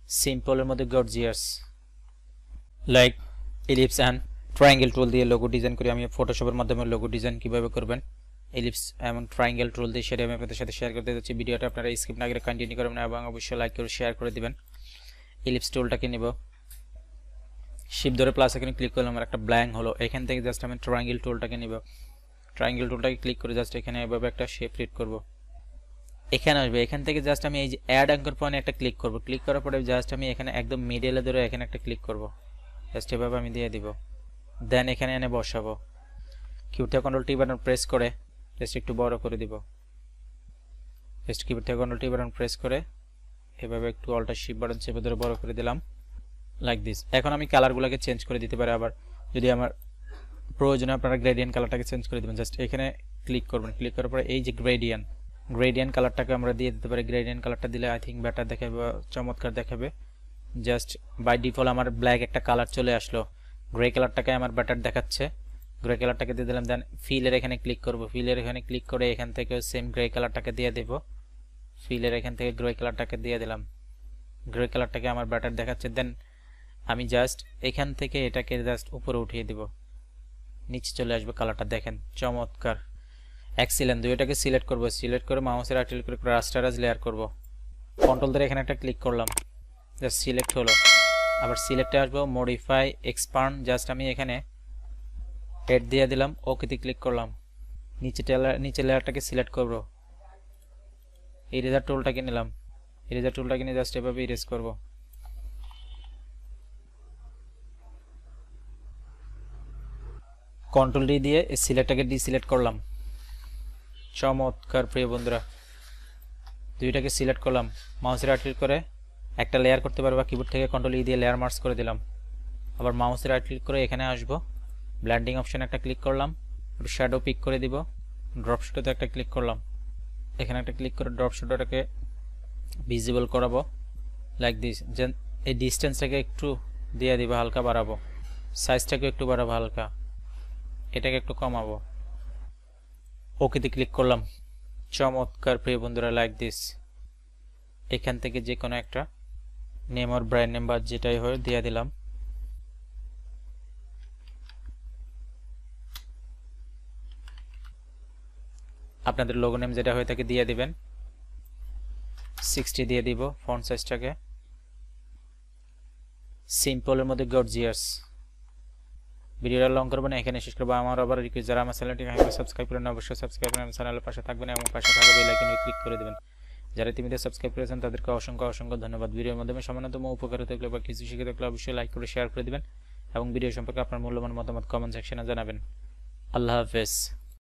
সিম্পলের মধ্যে gorgeous, like ellipse and triangle tool দিয়ে লোগো ডিজাইন করি। আমি ফটোশপের মাধ্যমে লোগো ডিজাইন কিভাবে করবেন এলিপস এবং ট্রায়াঙ্গেল টুল দিয়ে, সেটা আমি আপনাদের সাথে শেয়ার করতে যাচ্ছি। ভিডিওটা আপনারা স্কিপ না করে কন্টিনিউ করবেন এবং অবশ্যই লাইক করে শেয়ার করে দিবেন। এলিপস টুলটাকে নিব, শিফট ধরে প্লাস এখানে ক্লিক করলাম, আমার একটা ব্ল্যাঙ্ক হলো। এখান থেকে জাস্ট আমি ট্রায়াঙ্গেল টুলটাকে নিব, ট্রায়াঙ্গেল টুলটাকে ক্লিক করে জাস্ট এখানে এভাবে একটা শেপ ক্রিয়েট করব। এখানে আসবে, এখান থেকে জাস্ট আমি এই যে অ্যাড অ্যাঙ্কর পয়েন্টে একটা ক্লিক করব। ক্লিক করার পরে জাস্ট আমি এখানে একদম মিডলে ধরে এখানে একটা ক্লিক করব, জাস্ট এভাবে আমি দিয়ে দিব। দেন এখানে এনে বসাবো, কিবোর্ড থেকে কন্ট্রোল টি বাটন প্রেস করে জাস্ট একটু বড় করে দিব। জাস্ট কিবোর্ড থেকে কন্ট্রোল টি বাটন প্রেস করে এভাবে একটু অল্টার শিফট বাটন চেপে ধরে বড় করে দিলাম, লাইক দিস। এখন আমি কালারগুলোকে চেঞ্জ করে দিতে পারি, আবার যদি আমার প্রয়োজনে আপনারা গ্রেডিয়েন্ট কালারটাকে চেঞ্জ করে দেবেন। জাস্ট এখানে ক্লিক করবেন, ক্লিক করার পরে এই যে গ্রেডিয়েন্ট কালারটাকে আমরা দিয়ে দিতে পারি। গ্রেডিয়েন্ট কালারটা দিলে আই থিঙ্ক বেটার দেখাবে, চমৎকার দেখাবে। জাস্ট বাই ডিফল্ট আমার ব্ল্যাক একটা কালার চলে আসলো, গ্রে কালারটাকে আমার বেটার দেখাচ্ছে। গ্রে কালারটাকে দিয়ে দিলাম। দেন ফিলের এখানে ক্লিক করব, ফিলের এখানে ক্লিক করে এখান থেকে সেম গ্রে কালারটাকে দিয়ে দেব। ফিলের এখান থেকে গ্রে কালারটাকে দিয়ে দিলাম, গ্রে কালারটাকে আমার বেটার দেখাচ্ছে। দেন আমি জাস্ট এখান থেকে এটাকে জাস্ট উপরে উঠিয়ে দিব, নিচে চলে আসবে কালারটা, দেখেন চমৎকার, এক্সিলেন্ট। দুইটাকে সিলেক্ট করব, সিলেক্ট করে মাউসের রাইট ক্লিক করে রাস্টারাইজ লেয়ার করব। কন্ট্রোল ধরে এখানে একটা ক্লিক করলাম, জাস্ট সিলেক্ট হলো। আবার সিলেক্টে আসবো, মডিফাই এক্সপান্ড, জাস্ট আমি এখানে এড দিয়ে দিলাম, ওকেতে ক্লিক করলাম। নিচে লেয়ারটাকে সিলেক্ট করব, ইরেজার টুলটাকে নিলাম, ইরেজার টুলটাকে নিয়ে জাস্ট এভাবে ইরেজ করব। কন্ট্রোল ডি দিয়ে সিলেক্টটাকে ডিসিলেক্ট করলাম, চমৎকার প্রিয় বন্ধুরা। দুইটাকে সিলেক্ট করলাম, মাউসের রাইট ক্লিক করে একটা লেয়ার করতে পারবো, কিবোর্ড থেকে কন্ট্রোল ই দিয়ে লেয়ার মার্জ করে দিলাম। আবার মাউসের রাইট ক্লিক করে এখানে আসবো, ব্লেন্ডিং অপশন একটা ক্লিক করলাম, শ্যাডো পিক করে দিব, ড্রপ শ্যাডোতে একটা ক্লিক করলাম, এখানে একটা ক্লিক করে ড্রপ শ্যাডোটাকে ভিজিবল করাবো, লাইক দিস। এই ডিস্টেন্সটাকে একটু দিয়ে দিব, হালকা বাড়াবো, সাইজটাকে একটু বাড়াবো হালকা, এটাকে একটু কমাবো, ওকেতে ক্লিক করলাম। চমৎকার প্রিয় বন্ধুরা, লাইক দিস। এখান থেকে যে কোনো একটা নেম আর ব্র্যান্ড নেম বা যেটাই হয় দিয়ে দিলাম। আপনাদের লোগো নেম যেটা হয়ে থাকে দিয়ে দিবেন। 60 দিয়ে দিব ফন্ট সাইজটাকে, সিম্পলের মধ্যে গর্জিয়াস। ভিডিওটা লং করবো না, এখানে শেষ করবো। আমার আবার রিকোয়েস্ট, যারা আমার চ্যানেলটি সাবস্ক্রাইব করেন অবশ্যই সাবস্ক্রাইব করে আমার চ্যানেলের পাশে থাকবেন এবং পাশে থাকা বেল আইকনে ক্লিক করে দিবেন। যারা ইতিমধ্যে সাবস্ক্রাইব করেছেন তাদেরকে অসংখ্য অসংখ্য ধন্যবাদ। ভিডিওর মাধ্যমে সামান্যতম উপকার থাকলে বা কিছু শিখে থাকলে অবশ্যই লাইক করে শেয়ার করে দিবেন এবং ভিডিও সম্পর্কে আপনার মূল্যবান মতামত কমেন্ট সেকশনে জানাবেন। আল্লাহ হাফেজ।